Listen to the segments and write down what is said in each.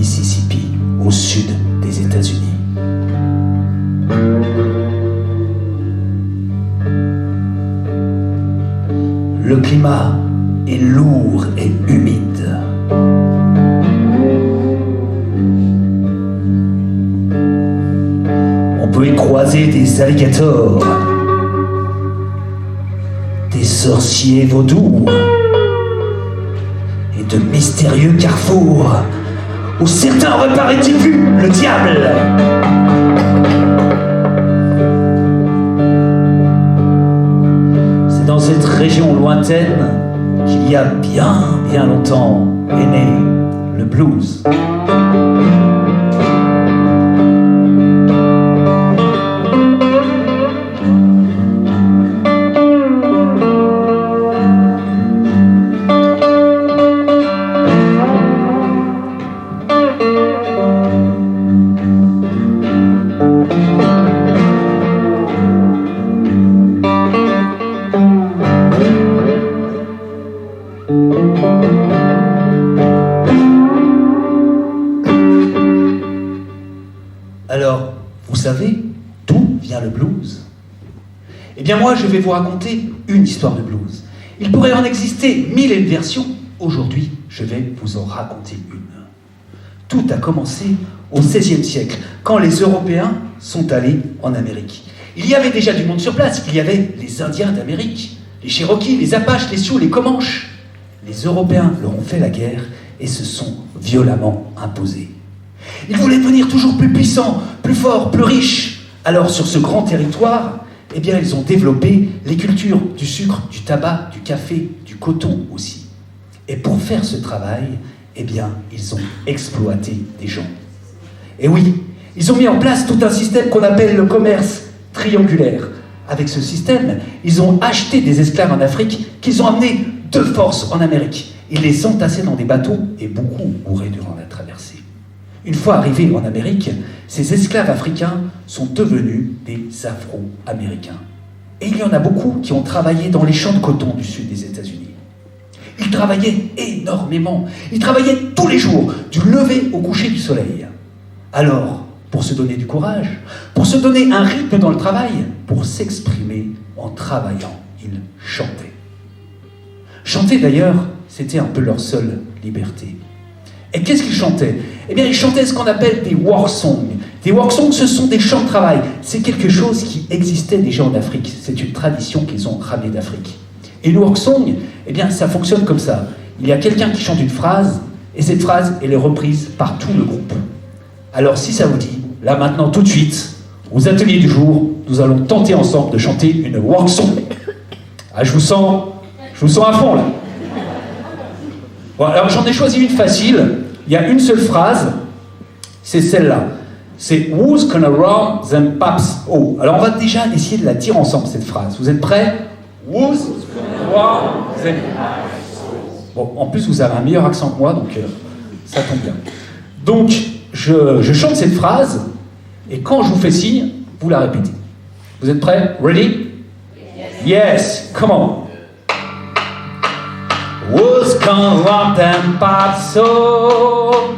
Mississippi, au sud des États-Unis. Le climat est lourd et humide. On peut y croiser des alligators, des sorciers vaudous et de mystérieux carrefours où certains reparaient y plus le diable. C'est dans cette région lointaine qu'il y a bien, bien longtemps est né le blues. Alors, vous savez d'où vient le blues? Eh bien moi, je vais vous raconter une histoire de blues. Il pourrait en exister 1001 versions. Aujourd'hui, je vais vous en raconter une. Tout a commencé au XVIe siècle, quand les Européens sont allés en Amérique. Il y avait déjà du monde sur place. Il y avait les Indiens d'Amérique, les Cherokees, les Apaches, les Sioux, les Comanches. Les Européens leur ont fait la guerre et se sont violemment imposés. Ils voulaient devenir toujours plus puissants, plus forts, plus riches. Alors sur ce grand territoire, eh bien, ils ont développé les cultures du sucre, du tabac, du café, du coton aussi. Et pour faire ce travail, eh bien, ils ont exploité des gens. Et oui, ils ont mis en place tout un système qu'on appelle le commerce triangulaire. Avec ce système, ils ont acheté des esclaves en Afrique qu'ils ont amenés de force en Amérique. Ils les entassaient dans des bateaux et beaucoup mouraient durant la traversée. Une fois arrivés en Amérique, ces esclaves africains sont devenus des Afro-Américains. Et il y en a beaucoup qui ont travaillé dans les champs de coton du sud des États-Unis. Ils travaillaient énormément. Ils travaillaient tous les jours, du lever au coucher du soleil. Alors, pour se donner du courage, pour se donner un rythme dans le travail, pour s'exprimer en travaillant, ils chantaient. Chanter d'ailleurs, c'était un peu leur seule liberté. Et qu'est-ce qu'ils chantaient? Eh bien, ils chantaient ce qu'on appelle des work songs. Des work songs, ce sont des chants de travail. C'est quelque chose qui existait déjà en Afrique. C'est une tradition qu'ils ont ramenée d'Afrique. Et une work song, eh bien, ça fonctionne comme ça. Il y a quelqu'un qui chante une phrase, et cette phrase, elle est reprise par tout le groupe. Alors, si ça vous dit, là maintenant, tout de suite, aux ateliers du jour, nous allons tenter ensemble de chanter une work song. Ah, je vous sens à fond, là. Bon, alors j'en ai choisi une facile. Il y a une seule phrase, c'est celle-là. C'est « Who's gonna run them paps oh ». Alors on va déjà essayer de la dire ensemble, cette phrase. Vous êtes prêts? Who's gonna run them paps oh. Bon, en plus vous avez un meilleur accent que moi, donc ça tombe bien. Donc, je chante cette phrase, et quand je vous fais signe, vous la répétez. Vous êtes prêts? Ready? Yes, come on. Who's gonna run them paps oh?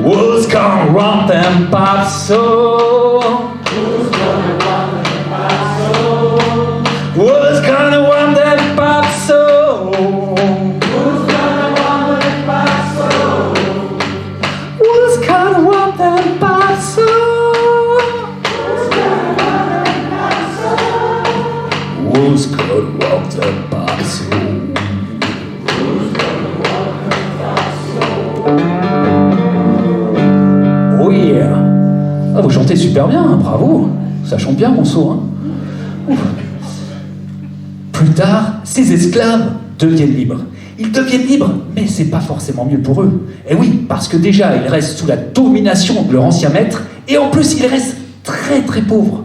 Who's gonna run them paps oh? Who's gonna run them paps oh? Who's gonna run them paps oh? Who's gonna run them paps oh? Who's gonna run them paps oh? Who's gonna run them paps oh? Who's gonna run them paps oh? Who's gonna run them paps oh? Oh yeah! Ah, vous chantez super bien, hein, bravo! Ça chante bien, mon saut, hein? Ouf. Plus tard, ces esclaves deviennent libres. Ils deviennent libres, mais c'est pas forcément mieux pour eux. Et oui, parce que déjà, ils restent sous la domination de leur ancien maître, et en plus, ils restent très très pauvres,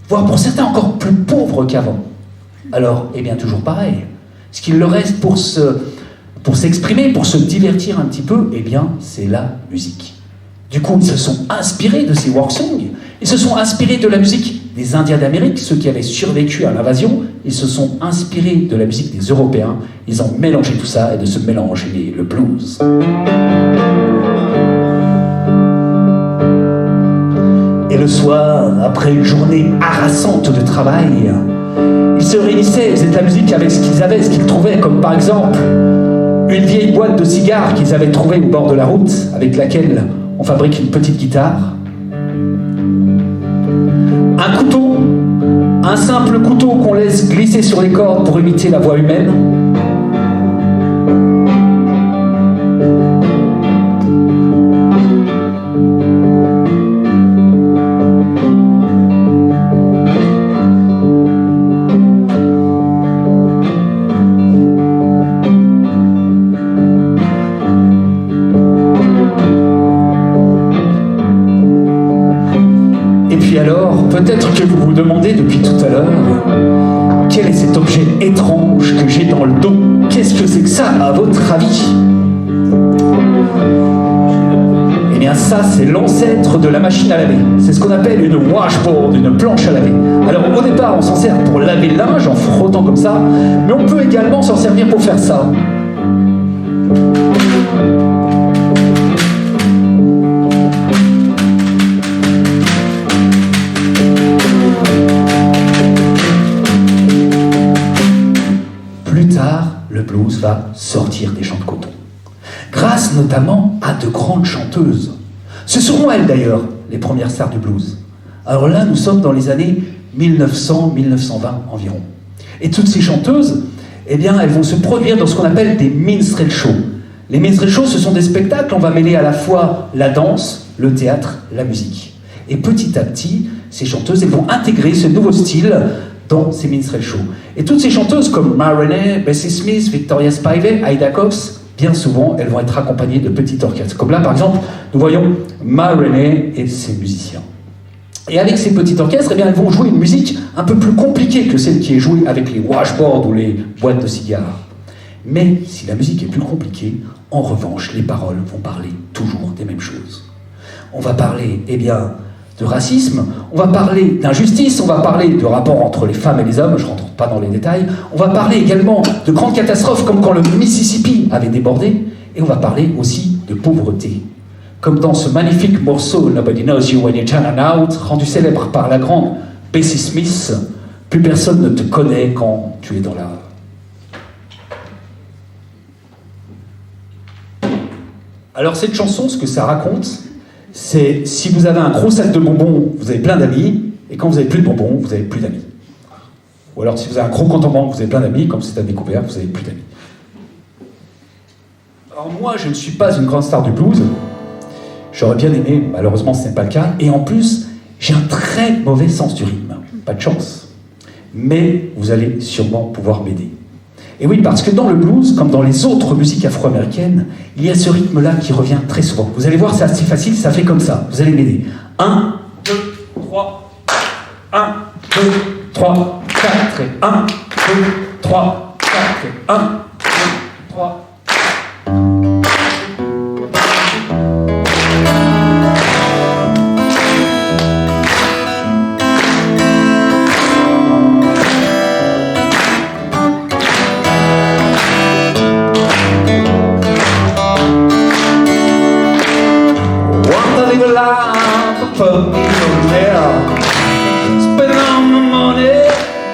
voire pour certains encore plus pauvres qu'avant. Alors, eh bien, toujours pareil. Ce qu'il leur reste pour s'exprimer, pour se divertir un petit peu, eh bien, c'est la musique. Du coup, ils se sont inspirés de ces work songs, ils se sont inspirés de la musique des Indiens d'Amérique, ceux qui avaient survécu à l'invasion. Ils se sont inspirés de la musique des Européens. Ils ont mélangé tout ça, et de ce mélange est né le blues. Et le soir, après une journée harassante de travail, ils se réunissaient, ils faisaient de la musique avec ce qu'ils avaient, ce qu'ils trouvaient, comme par exemple une vieille boîte de cigares qu'ils avaient trouvée au bord de la route, avec laquelle on fabrique une petite guitare. Un couteau, un simple couteau qu'on laisse glisser sur les cordes pour imiter la voix humaine. Peut-être que vous vous demandez depuis tout à l'heure, quel est cet objet étrange que j'ai dans le dos? Qu'est-ce que c'est que ça, à votre avis? Eh bien ça, c'est l'ancêtre de la machine à laver. C'est ce qu'on appelle une washboard, une planche à laver. Alors au départ, on s'en sert pour laver le linge en frottant comme ça, mais on peut également s'en servir pour faire ça. Le blues va sortir des champs de coton, grâce notamment à de grandes chanteuses. Ce seront elles d'ailleurs, les premières stars du blues. Alors là, nous sommes dans les années 1900-1920 environ. Et toutes ces chanteuses, eh bien, elles vont se produire dans ce qu'on appelle des minstrel shows. Les minstrel shows, ce sont des spectacles où on va mêler à la fois la danse, le théâtre, la musique. Et petit à petit, ces chanteuses, elles vont intégrer ce nouveau style dans ces minstrel shows. Et toutes ces chanteuses comme Ma Rainey, Bessie Smith, Victoria Spivey, Ida Cox, bien souvent, elles vont être accompagnées de petits orchestres. Comme là, par exemple, nous voyons Ma Rainey et ses musiciens. Et avec ces petits orchestres, eh bien, elles vont jouer une musique un peu plus compliquée que celle qui est jouée avec les washboards ou les boîtes de cigares. Mais si la musique est plus compliquée, en revanche, les paroles vont parler toujours des mêmes choses. On va parler, eh bien, de racisme, on va parler d'injustice, on va parler de rapport entre les femmes et les hommes, je ne rentre pas dans les détails, on va parler également de grandes catastrophes comme quand le Mississippi avait débordé, et on va parler aussi de pauvreté. Comme dans ce magnifique morceau Nobody Knows You When You Turn Out, rendu célèbre par la grande Bessie Smith, plus personne ne te connaît quand tu es dans la... Alors cette chanson, ce que ça raconte, c'est si vous avez un gros sac de bonbons, vous avez plein d'amis, et quand vous avez plus de bonbons, vous avez plus d'amis. Ou alors si vous avez un gros compte en banque, vous avez plein d'amis, comme c'est à découvert, vous avez plus d'amis. Alors moi, je ne suis pas une grande star du blues. J'aurais bien aimé, malheureusement ce n'est pas le cas, et en plus, j'ai un très mauvais sens du rythme. Pas de chance. Mais vous allez sûrement pouvoir m'aider. Et oui, parce que dans le blues, comme dans les autres musiques afro-américaines, il y a ce rythme-là qui revient très souvent. Vous allez voir, c'est assez facile, ça fait comme ça. Vous allez m'aider. 1, 2, 3, 1, 2, 3, 4, et 1, 2, 3, 4, et 1, 2, 3, spending all my money,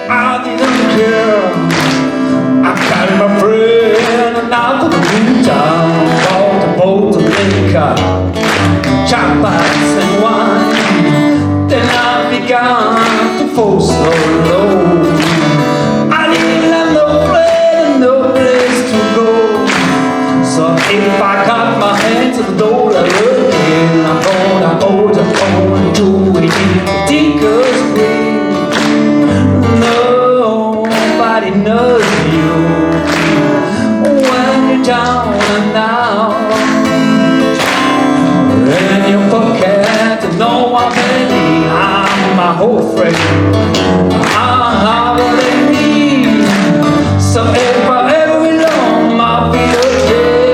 I didn't care. I carried my friend and I took the town, bought a boat of liquor, champagnes and wine. Then I began to fall so low. I didn't have no friend, no place to go. So if I got my hand to the door again, I'm gonna hold on to it in Tinker's way. Nobody knows you when you're down and out. In your pocket, no one really, I'm my whole friend. I'm what they need. So if I ever belong, I'll be okay.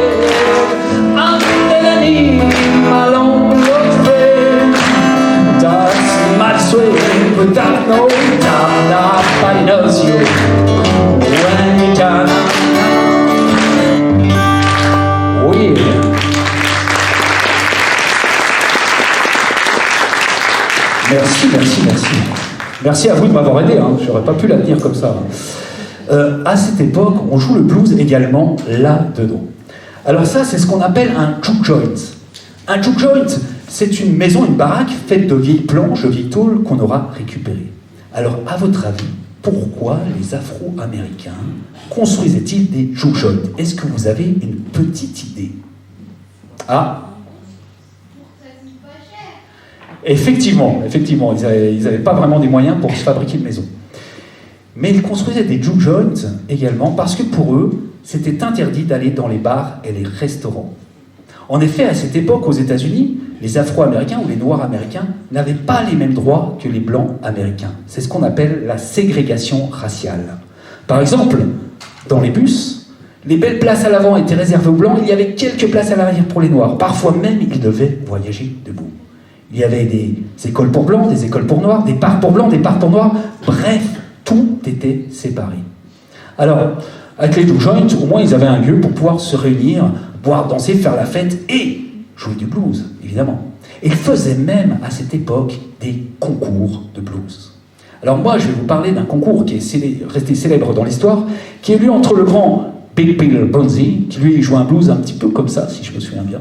I'm that I need my long lost friend. That's my swing without Merci, merci, merci. Merci à vous de m'avoir aidé, hein. J'aurais pas pu la tenir comme ça. À cette époque, on joue le blues également là-dedans. Alors ça, c'est ce qu'on appelle un juke joint. Un juke joint, c'est une maison, une baraque faite de vieilles planches, de vieilles tôles qu'on aura récupérées. Alors, à votre avis, pourquoi les Afro-Américains construisaient-ils des juke joints? Est-ce que vous avez une petite idée? Ah, effectivement, ils n'avaient pas vraiment des moyens pour se fabriquer une maison. Mais ils construisaient des juke joints également parce que pour eux, c'était interdit d'aller dans les bars et les restaurants. En effet, à cette époque, aux États-Unis, les Afro-Américains ou les Noirs américains n'avaient pas les mêmes droits que les Blancs américains. C'est ce qu'on appelle la ségrégation raciale. Par exemple, dans les bus, les belles places à l'avant étaient réservées aux Blancs, il y avait quelques places à l'arrière pour les Noirs. Parfois même, ils devaient voyager debout. Il y avait des écoles pour Blancs, des écoles pour Noirs, des parcs pour Blancs, des parcs pour Noirs. Bref, tout était séparé. Alors, avec les juke joints, au moins ils avaient un lieu pour pouvoir se réunir, boire, danser, faire la fête et jouer du blues, évidemment. Et ils faisaient même, à cette époque, des concours de blues. Alors moi, je vais vous parler d'un concours qui est resté célèbre dans l'histoire, qui est eu entre le grand Big Bill Bonzi, qui lui jouait un blues un petit peu comme ça, si je me souviens bien.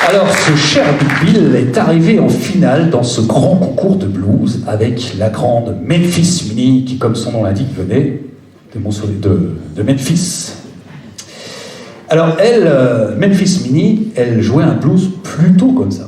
Alors, ce cher Big Bill est arrivé en finale dans ce grand concours de blues avec la grande Memphis Minnie, qui, comme son nom l'indique, venait de Memphis. Alors, elle, Memphis Minnie, elle jouait un blues plutôt comme ça.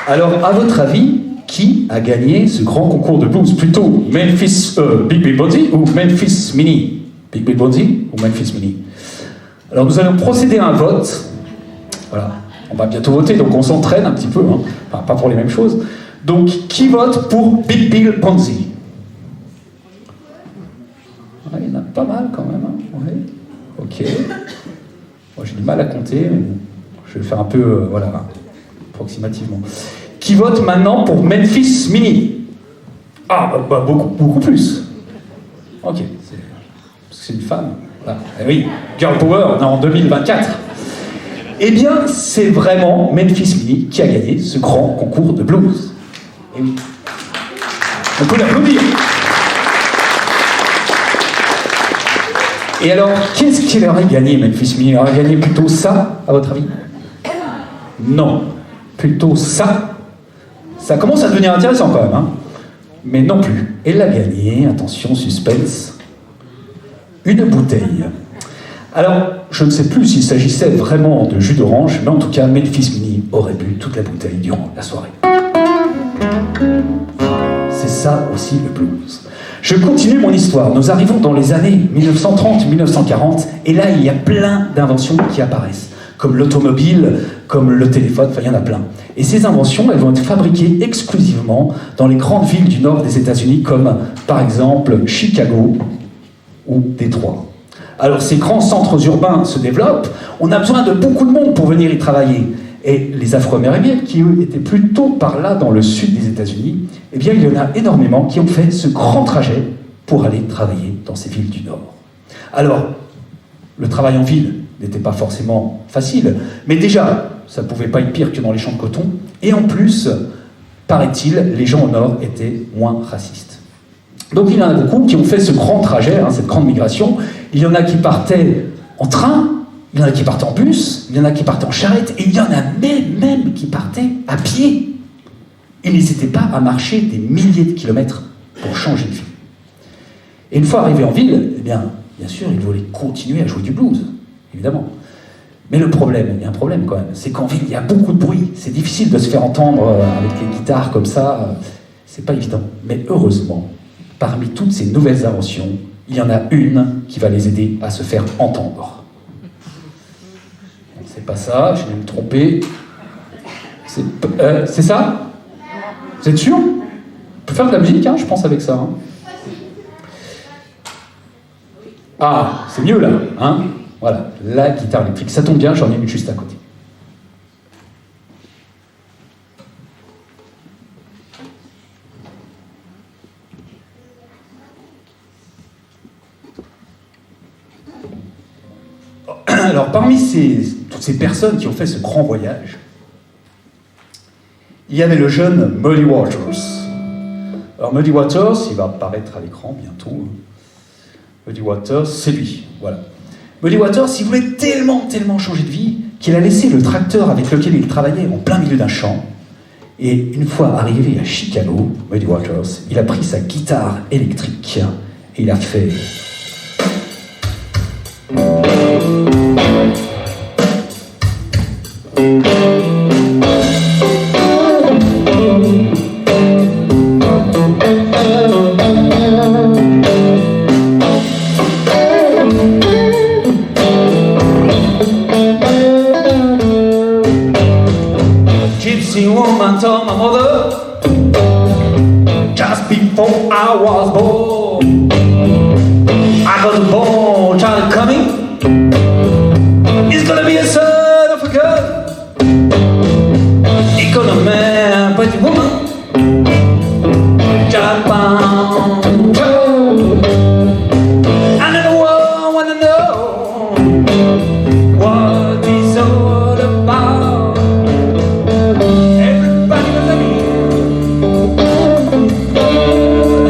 Alors, à votre avis, qui a gagné ce grand concours de blues? Plutôt Memphis, Big Bill Bonzi ou Memphis Minnie? Big Bill Bonzi ou Memphis Minnie? Alors, nous allons procéder à un vote. Voilà, on va bientôt voter, donc on s'entraîne un petit peu, hein. Enfin, pas pour les mêmes choses. Donc, qui vote pour Big Bill Bonzi? Ouais, il y en a pas mal quand même, hein. Ouais. Ok. Moi, j'ai du mal à compter, mais je vais faire un peu, voilà, approximativement. Qui vote maintenant pour Memphis Minnie? Ah, beaucoup plus. Ok, c'est une femme. Ah, eh oui, Girl Power, on est en 2024. Eh bien, c'est vraiment Memphis Minnie qui a gagné ce grand concours de blues. Et oui. On peut l'applaudir. Et alors, qu'est-ce qu'il aurait gagné, Memphis Minnie? Il aurait gagné plutôt ça, à votre avis? Non, plutôt ça. Ça commence à devenir intéressant quand même, hein. Mais non plus. Elle a gagné, attention, suspense, une bouteille. Alors, je ne sais plus s'il s'agissait vraiment de jus d'orange, mais en tout cas, Memphis Minnie aurait bu toute la bouteille durant la soirée. C'est ça aussi le blues. Je continue mon histoire. Nous arrivons dans les années 1930-1940, et là, il y a plein d'inventions qui apparaissent, comme l'automobile, comme le téléphone, enfin, il y en a plein. Et ces inventions, elles vont être fabriquées exclusivement dans les grandes villes du nord des États-Unis, comme par exemple Chicago ou Détroit. Alors, ces grands centres urbains se développent, on a besoin de beaucoup de monde pour venir y travailler. Et les Afro-Américains, qui eux étaient plutôt par là dans le sud des États-Unis, eh bien il y en a énormément qui ont fait ce grand trajet pour aller travailler dans ces villes du Nord. Alors, le travail en ville n'était pas forcément facile, mais déjà, ça ne pouvait pas être pire que dans les champs de coton, et en plus, paraît-il, les gens au Nord étaient moins racistes. Donc il y en a beaucoup qui ont fait ce grand trajet, cette grande migration. Il y en a qui partaient en train, il y en a qui partaient en bus, il y en a qui partaient en charrette, et il y en a même qui partaient à pied. Ils n'hésitaient pas à marcher des milliers de kilomètres pour changer de vie. Et une fois arrivés en ville, eh bien sûr, ils voulaient continuer à jouer du blues, évidemment. Mais le problème, il y a un problème quand même, c'est qu'en ville, il y a beaucoup de bruit. C'est difficile de se faire entendre avec les guitares comme ça, c'est pas évident. Mais heureusement, parmi toutes ces nouvelles inventions, il y en a une qui va les aider à se faire entendre. C'est pas ça, je vais me tromper. C'est ça? Vous êtes sûr? On peut faire de la musique, je pense, avec ça. Ah, c'est mieux là, Voilà, la guitare électrique. Ça tombe bien, j'en ai une juste à côté. Alors, parmi toutes ces personnes qui ont fait ce grand voyage, il y avait le jeune Muddy Waters. Alors, Muddy Waters, il va apparaître à l'écran bientôt. Muddy Waters, c'est lui, voilà. Muddy Waters, il voulait tellement changer de vie qu'il a laissé le tracteur avec lequel il travaillait en plein milieu d'un champ. Et une fois arrivé à Chicago, Muddy Waters, il a pris sa guitare électrique et il a fait... Gypsy woman told my mother just before I was born, I got a born child coming. He's gonna be a son of a gun. He's gonna man, pretty woman. Just bound. And the world wanna know what he's all about. Everybody gonna be.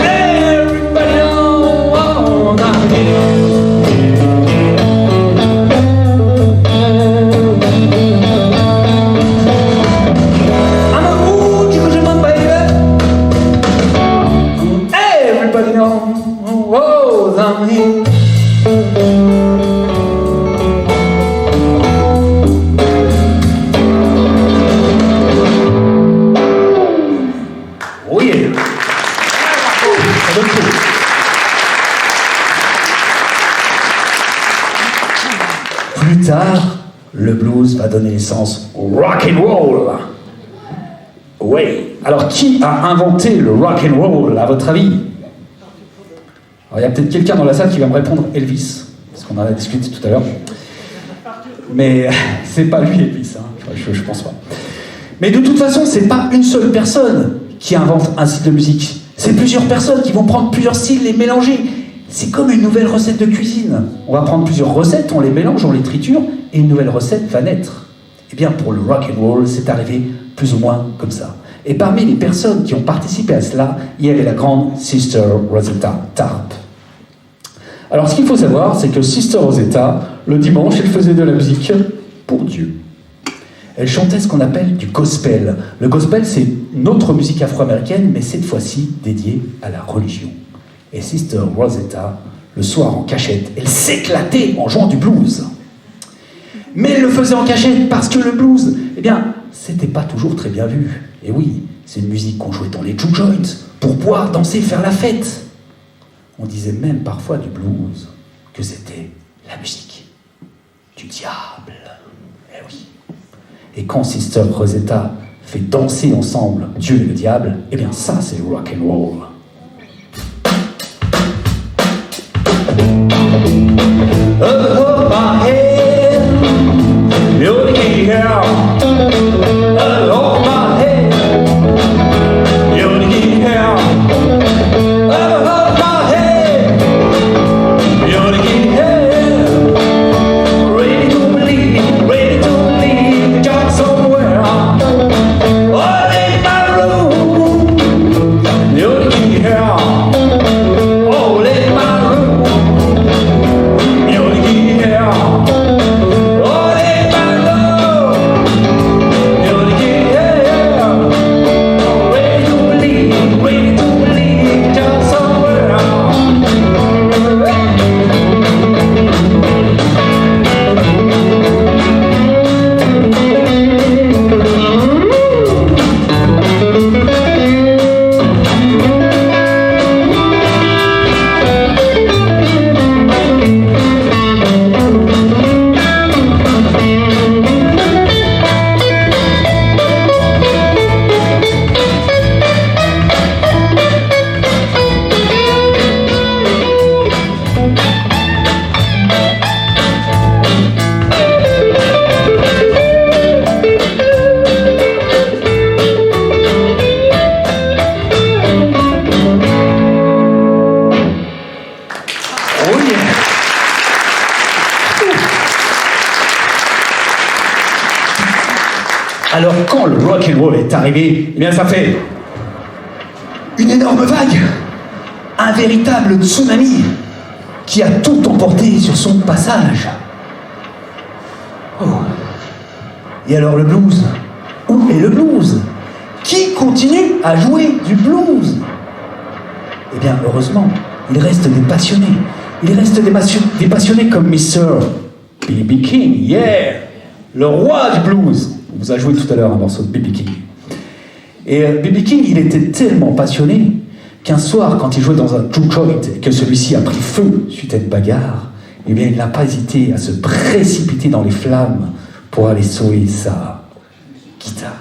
Everybody know that I'm a fool, because you're my baby. Everybody knows I'm here. Oui. Ça donne tout. Plus tard, le blues va donner naissance au rock and roll. Oui. Alors, qui a inventé le rock and roll, à votre avis? Alors, il y a peut-être quelqu'un dans la salle qui va me répondre Elvis, parce qu'on en a discuté tout à l'heure. Mais c'est pas lui, Elvis, je pense pas. Mais de toute façon, c'est pas une seule personne qui invente un style de musique. C'est plusieurs personnes qui vont prendre plusieurs styles, les mélanger. C'est comme une nouvelle recette de cuisine. On va prendre plusieurs recettes, on les mélange, on les triture, et une nouvelle recette va naître. Eh bien, pour le rock and roll, c'est arrivé plus ou moins comme ça. Et parmi les personnes qui ont participé à cela, il y avait la grande Sister Rosetta Tharpe. Alors, ce qu'il faut savoir, c'est que Sister Rosetta, le dimanche, elle faisait de la musique pour Dieu. Elle chantait ce qu'on appelle du gospel. Le gospel, c'est une autre musique afro-américaine, mais cette fois-ci dédiée à la religion. Et Sister Rosetta, le soir en cachette, elle s'éclatait en jouant du blues. Mais elle le faisait en cachette parce que le blues, eh bien, c'était pas toujours très bien vu. Et oui, c'est une musique qu'on jouait dans les juke joints, pour boire, danser, faire la fête. On disait même parfois du blues que c'était la musique du diable. Eh oui. Et quand Sister Rosetta fait danser ensemble Dieu et le diable, eh bien ça c'est rock and roll. Above my head, you'll hear. Above my head, you'll hear. Above my head, you'll hear. Ready to believe, God somewhere. All in my room, you'll hear. All in my room. Alors quand le rock and roll est arrivé, eh bien ça fait une énorme vague, un véritable tsunami qui a tout emporté sur son passage. Oh. Et alors le blues, où est le blues? Qui continue à jouer du blues? Eh bien heureusement, il reste des passionnés. Il reste des passionnés comme Mr. B.B. King, yeah, le roi du blues. On vous a joué tout à l'heure un morceau de B.B. King. Et B.B. King, il était tellement passionné qu'un soir, quand il jouait dans un juke joint et que celui-ci a pris feu suite à une bagarre, eh bien, il n'a pas hésité à se précipiter dans les flammes pour aller sauver sa guitare.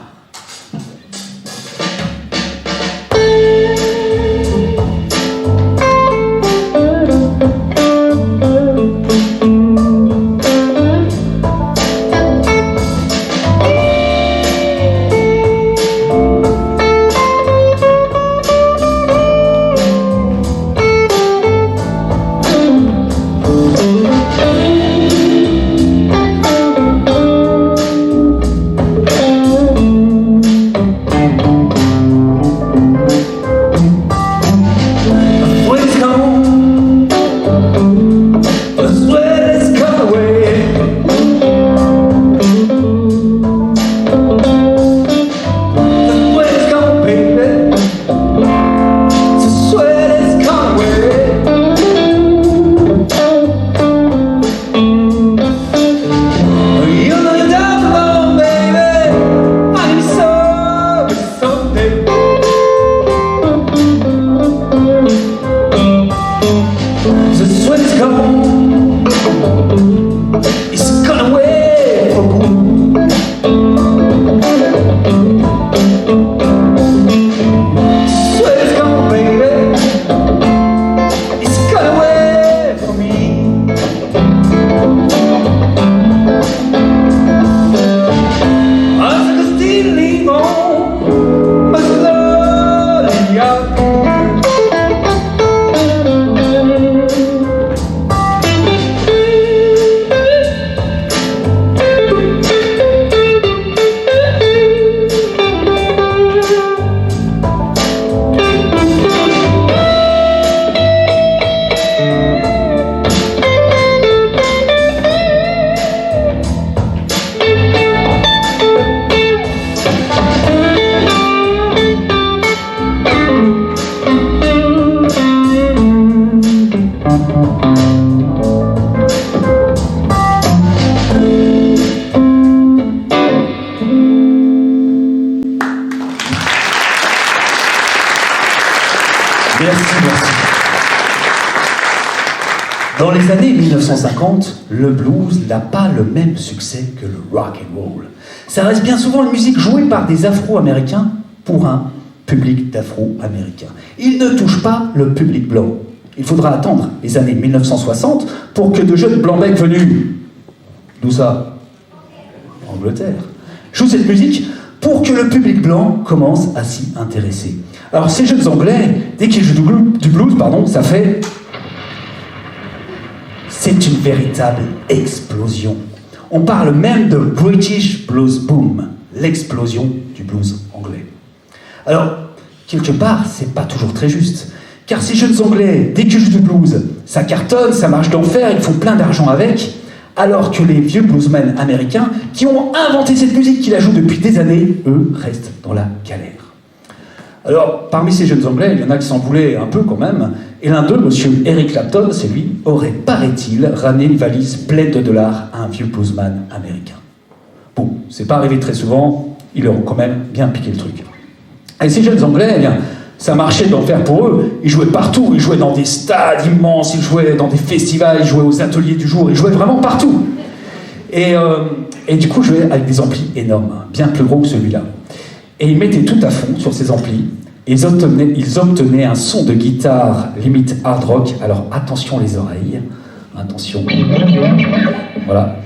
Dans les années 1950, le blues n'a pas le même succès que le rock and roll. Ça reste bien souvent une musique jouée par des Afro-Américains pour un public d'Afro-Américains. Il ne touche pas le public blanc. Il faudra attendre les années 1960 pour que de jeunes blancs-becs venus, d'où ça ? Angleterre, jouent cette musique pour que le public blanc commence à s'y intéresser. Alors ces jeunes Anglais, dès qu'ils jouent du blues, ça fait... C'est une véritable explosion. On parle même de British Blues Boom, l'explosion du blues anglais. Alors, quelque part, c'est pas toujours très juste. Car ces jeunes Anglais, dès qu'ils jouent du blues, ça cartonne, ça marche d'enfer, ils font plein d'argent avec, alors que les vieux bluesmen américains, qui ont inventé cette musique, qui la jouent depuis des années, eux, restent dans la galère. Alors, parmi ces jeunes Anglais, il y en a qui s'en voulaient un peu quand même, et l'un d'eux, monsieur Eric Clapton, c'est lui, aurait, paraît-il, ramené une valise pleine de dollars à un vieux bluesman américain. Bon, c'est pas arrivé très souvent, ils leur ont quand même bien piqué le truc. Et ces jeunes Anglais, eh bien, ça marchait d'enfer pour eux. Ils jouaient partout, ils jouaient dans des stades immenses, ils jouaient dans des festivals, ils jouaient aux ateliers du jour, ils jouaient vraiment partout. Et du coup, ils jouaient avec des amplis énormes, bien plus gros que celui-là. Et ils mettaient tout à fond sur ces amplis, et ils obtenaient un son de guitare limite hard rock. Alors attention les oreilles, attention. Voilà.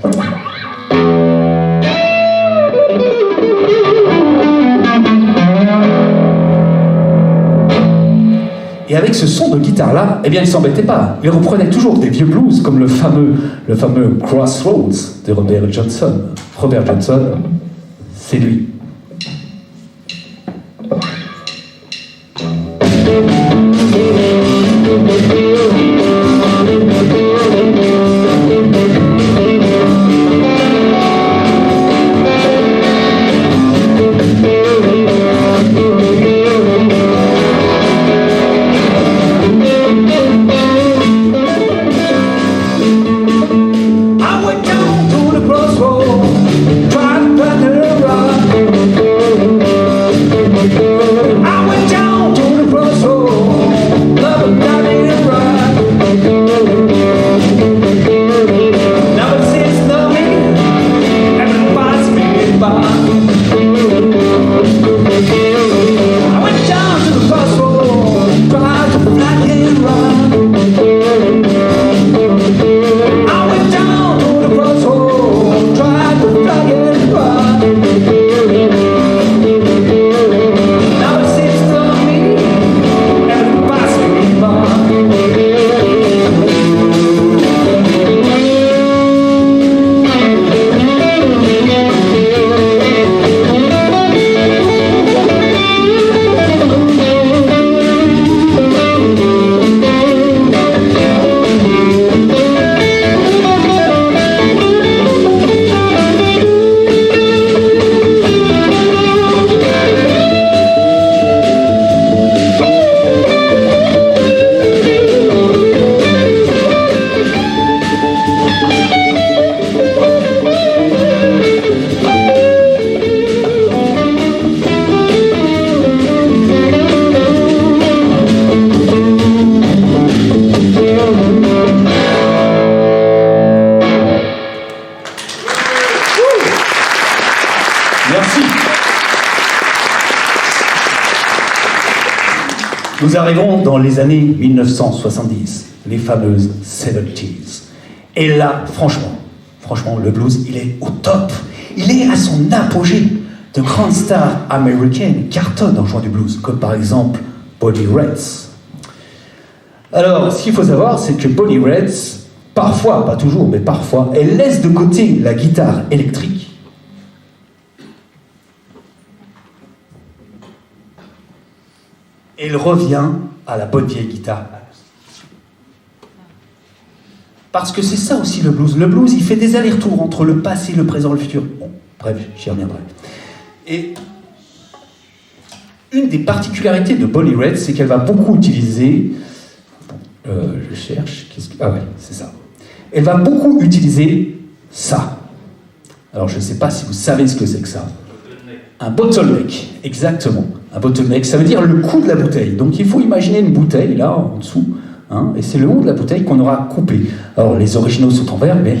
Et avec ce son de guitare-là, eh bien, ils s'embêtaient pas. Ils reprenaient toujours des vieux blues, comme le fameux Crossroads de Robert Johnson. Robert Johnson, c'est lui. Nous arrivons dans les années 1970, les fameuses 70s. Et là, franchement, le blues, il est au top. Il est à son apogée. De grandes stars américaines cartonnent en jouant du blues, comme par exemple Bonnie Raitt. Alors, ce qu'il faut savoir, c'est que Bonnie Raitt, parfois, pas toujours, mais parfois, elle laisse de côté la guitare électrique. Elle revient à la bonne vieille guitare. Parce que c'est ça aussi le blues. Le blues, il fait des allers-retours entre le passé, le présent, le futur. Bon, bref, j'y reviendrai. Et une des particularités de Bonnie Raitt, c'est qu'elle va beaucoup utiliser... je cherche... Ah ouais, c'est ça. Elle va beaucoup utiliser ça. Alors, je ne sais pas si vous savez ce que c'est que ça. Un bottleneck, exactement. Un bottleneck, ça veut dire le cou de la bouteille. Donc il faut imaginer une bouteille, là, en dessous, hein, et c'est le haut de la bouteille qu'on aura coupé. Alors les originaux sont en verre, mais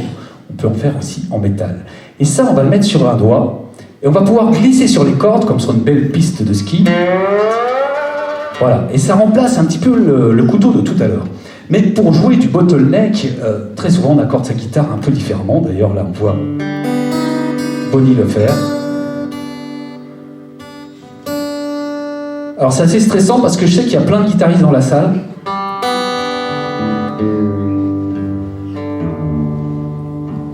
on peut en faire aussi en métal. Et ça, on va le mettre sur un doigt, et on va pouvoir glisser sur les cordes, comme sur une belle piste de ski. Voilà, et ça remplace un petit peu le couteau de tout à l'heure. Mais pour jouer du bottleneck, très souvent on accorde sa guitare un peu différemment. D'ailleurs, là, on voit Bonnie le faire. Alors c'est assez stressant parce que je sais qu'il y a plein de guitaristes dans la salle.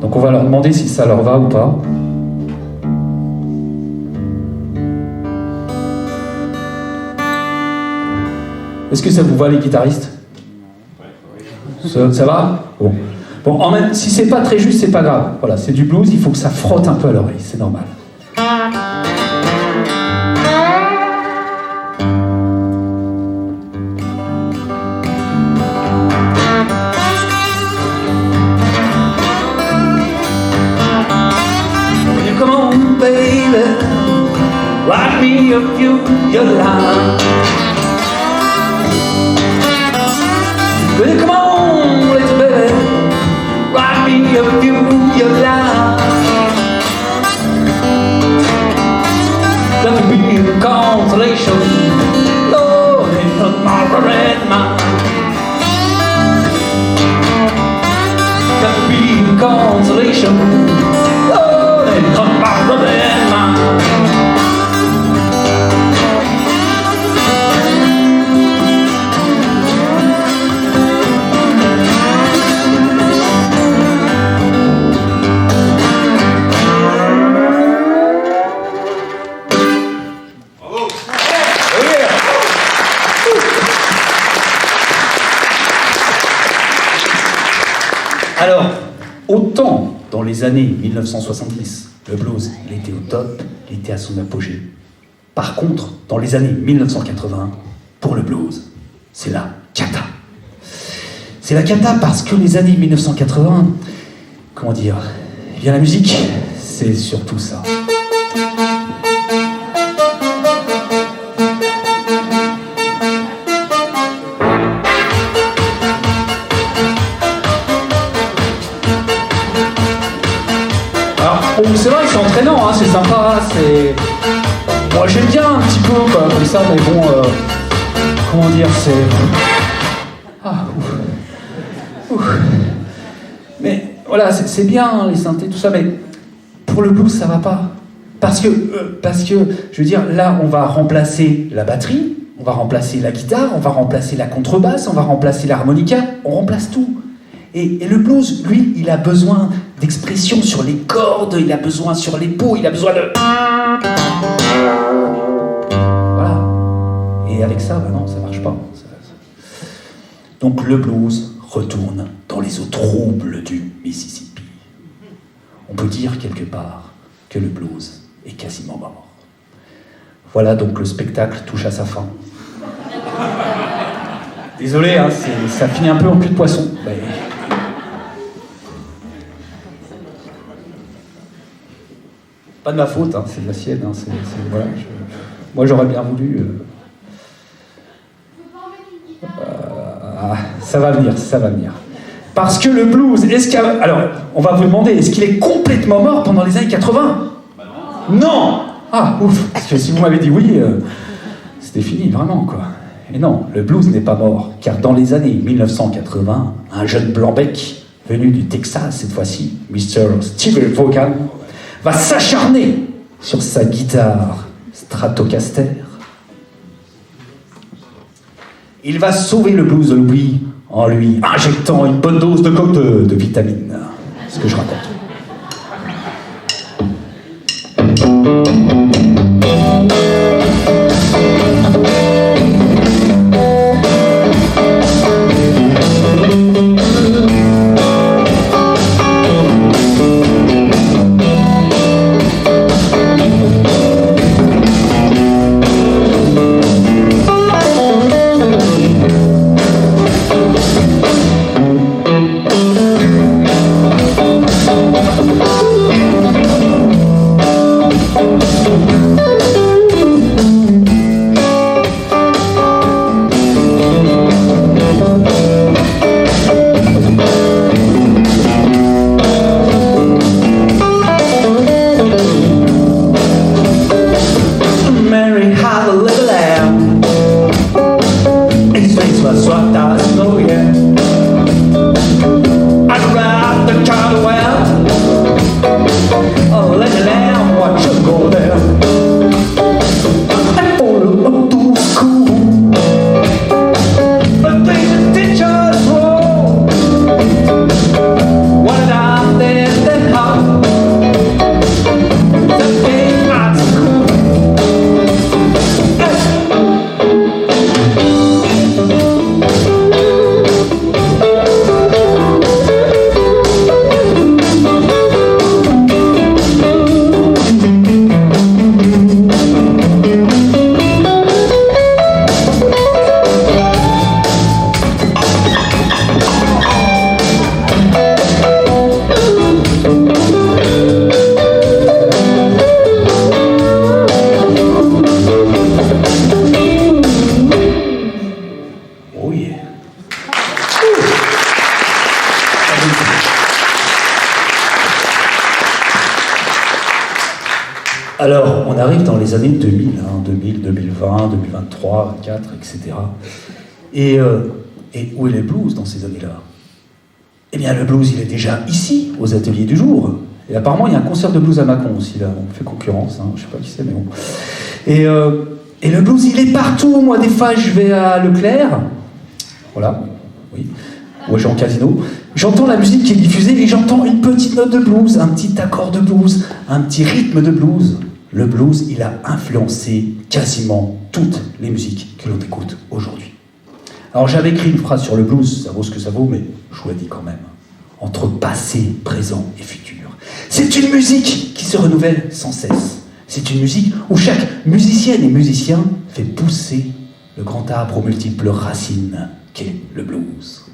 Donc on va leur demander si ça leur va ou pas. Est-ce que ça vous va les guitaristes ? Ça va ? Bon. Bon, si c'est pas très juste, c'est pas grave. Voilà, c'est du blues, il faut que ça frotte un peu à l'oreille, c'est normal. Come on, baby, write me a few your lines. Come on, little baby, write me a few your lines. Let me be a consolation, Lord, in my red mind. Let me be a consolation, Lord, in my red mind. Alors, autant dans les années 1970, le blues, il était au top, il était à son apogée. Par contre, dans les années 1980, pour le blues, c'est la cata. C'est la cata parce que les années 1980, comment dire, eh bien la musique, c'est surtout ça. Bon, c'est vrai que c'est entraînant, hein, c'est sympa, c'est... Moi j'aime bien un petit peu comme ça, mais bon, comment dire, c'est... Ah, ouf. Ouf. Mais voilà, c'est bien les synthés, tout ça, mais pour le blues, ça va pas. Parce que, je veux dire, là, on va remplacer la batterie, on va remplacer la guitare, on va remplacer la contrebasse, on va remplacer l'harmonica, on remplace tout. Et le blues, lui, il a besoin d'expression sur les cordes, il a besoin sur les peaux, il a besoin de... Voilà. Et avec ça, bah non, ça marche pas. Donc le blues retourne dans les eaux troubles du Mississippi. On peut dire quelque part que le blues est quasiment mort. Voilà, donc le spectacle touche à sa fin. Désolé, hein, ça finit un peu en cul de poisson. Mais... Pas de ma faute, hein, c'est de la sienne. Hein, voilà, moi j'aurais bien voulu... ça va venir. Parce que le blues, alors, on va vous demander, est-ce qu'il est complètement mort pendant les années 80 ? Non ! Ah, ouf, parce que si vous m'avez dit oui, c'était fini, vraiment, quoi. Et non, le blues n'est pas mort, car dans les années 1980, un jeune blanc-bec, venu du Texas cette fois-ci, Mr. Steve Vaughan, va s'acharner sur sa guitare Stratocaster. Il va sauver le blues de l'oubli en lui injectant une bonne dose de coke de vitamines. C'est ce que je raconte. Alors, on arrive dans les années 2000, 2000, 2020, 2023, 2024, etc. Et où est le blues dans ces années-là? Eh bien, le blues, il est déjà ici, aux ateliers du jour. Et apparemment, il y a un concert de blues à Mâcon aussi, là. On fait concurrence, je sais pas qui c'est, mais bon. Et le blues, il est partout. Moi, des fois, je vais à Leclerc. Voilà, oui. Ou j'ai en casino. J'entends la musique qui est diffusée et j'entends une petite note de blues, un petit accord de blues, un petit rythme de blues. Le blues, il a influencé quasiment toutes les musiques que l'on écoute aujourd'hui. Alors j'avais écrit une phrase sur le blues, ça vaut ce que ça vaut, mais je vous la dis quand même. Entre passé, présent et futur. C'est une musique qui se renouvelle sans cesse. C'est une musique où chaque musicienne et musicien fait pousser le grand arbre aux multiples racines qu'est le blues.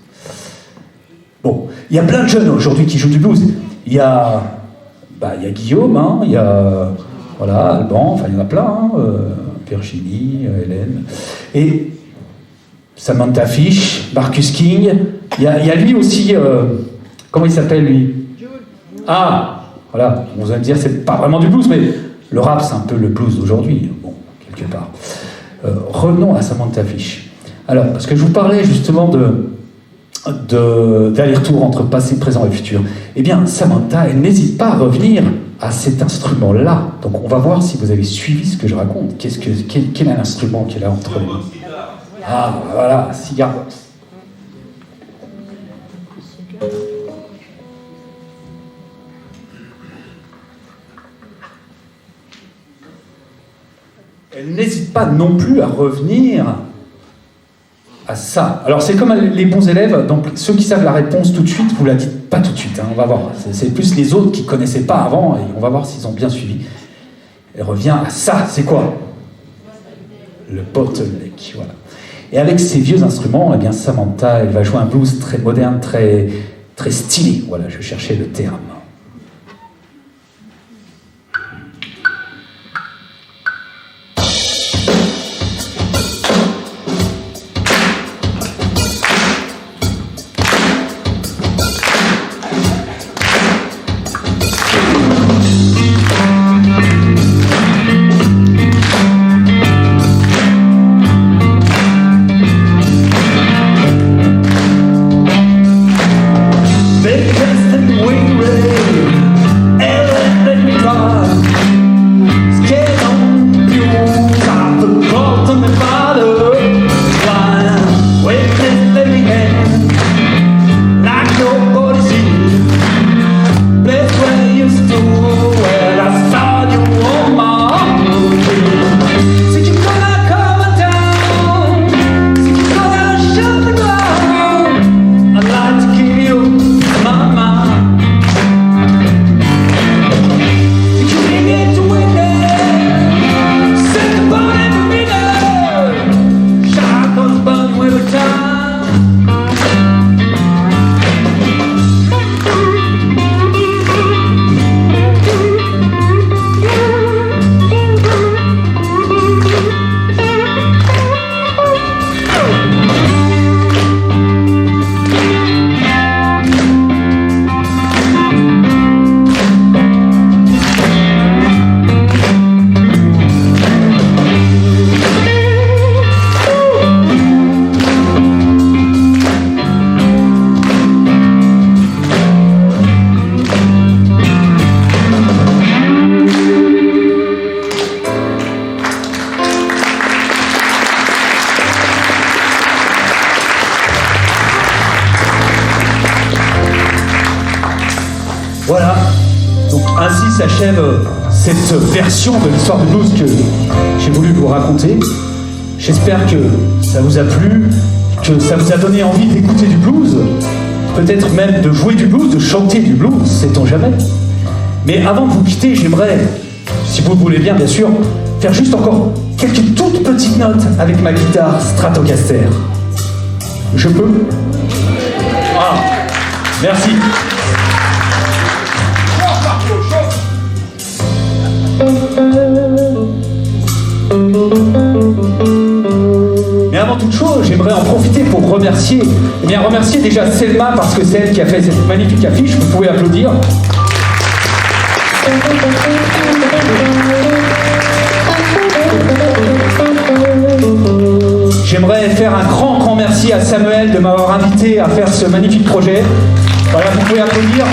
Bon, il y a plein de jeunes aujourd'hui qui jouent du blues. Il y a Guillaume, il y a voilà, Alban, enfin il y en a plein, Virginie, Hélène, et Samantha Fish, Marcus King. Il y a lui aussi, comment il s'appelle lui? Ah, voilà, vous allez me dire c'est pas vraiment du blues, mais le rap c'est un peu le blues d'aujourd'hui, bon, quelque part. Revenons à Samantha Fish. Alors, parce que je vous parlais justement d'aller-retour entre passé, présent et futur. Eh bien, Samantha, elle n'hésite pas à revenir à cet instrument-là. Donc, on va voir si vous avez suivi ce que je raconte. Quel est l'instrument qu'elle a entre les mains? Ah, voilà, cigar box. Elle n'hésite pas non plus à revenir à ça. Alors c'est comme les bons élèves, donc ceux qui savent la réponse tout de suite, vous la dites pas tout de suite, on va voir. C'est plus les autres qui connaissaient pas avant, et on va voir s'ils ont bien suivi. Elle revient à ça, c'est quoi? Le bottleneck, voilà. Et avec ces vieux instruments, eh bien Samantha, elle va jouer un blues très moderne, très, très stylé, voilà, je cherchais le terme. Voilà, donc ainsi s'achève cette version de l'histoire du blues que j'ai voulu vous raconter. J'espère que ça vous a plu, que ça vous a donné envie d'écouter du blues, peut-être même de jouer du blues, de chanter du blues, sait-on jamais. Mais avant de vous quitter, j'aimerais, si vous le voulez bien sûr, faire juste encore quelques toutes petites notes avec ma guitare Stratocaster. Je peux? Ah, merci. Mais avant toute chose, j'aimerais en profiter pour remercier déjà Selma, parce que c'est elle qui a fait cette magnifique affiche, vous pouvez applaudir. J'aimerais faire un grand merci à Samuel de m'avoir invité à faire ce magnifique projet. Voilà, vous pouvez applaudir.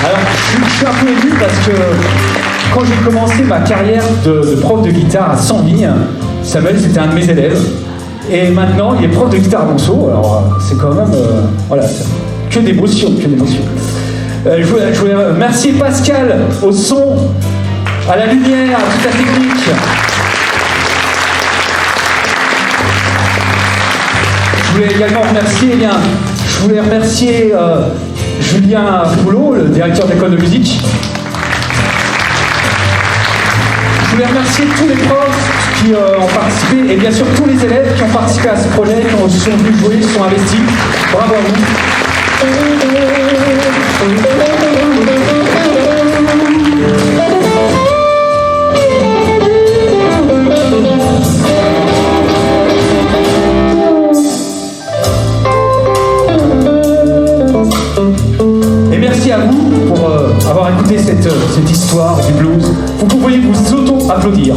Alors, je suis un peu ému parce que quand j'ai commencé ma carrière de prof de guitare à 100 lignes, Samuel c'était un de mes élèves. Et maintenant, il est prof de guitare à Monceau. Alors, c'est quand même... voilà, que d'émotion, que d'émotion. Je voulais remercier Pascal au son, à la lumière, à toute la technique. Je voulais également remercier, Julien Foulot, le directeur de l'école de musique. Je voulais remercier tous les profs qui ont participé et bien sûr tous les élèves qui ont participé à ce projet, qui sont venus jouer, qui sont investis. Bravo à vous. Et merci à vous pour avoir écouté cette histoire du blues. Vous pouvez vous auto-applaudir.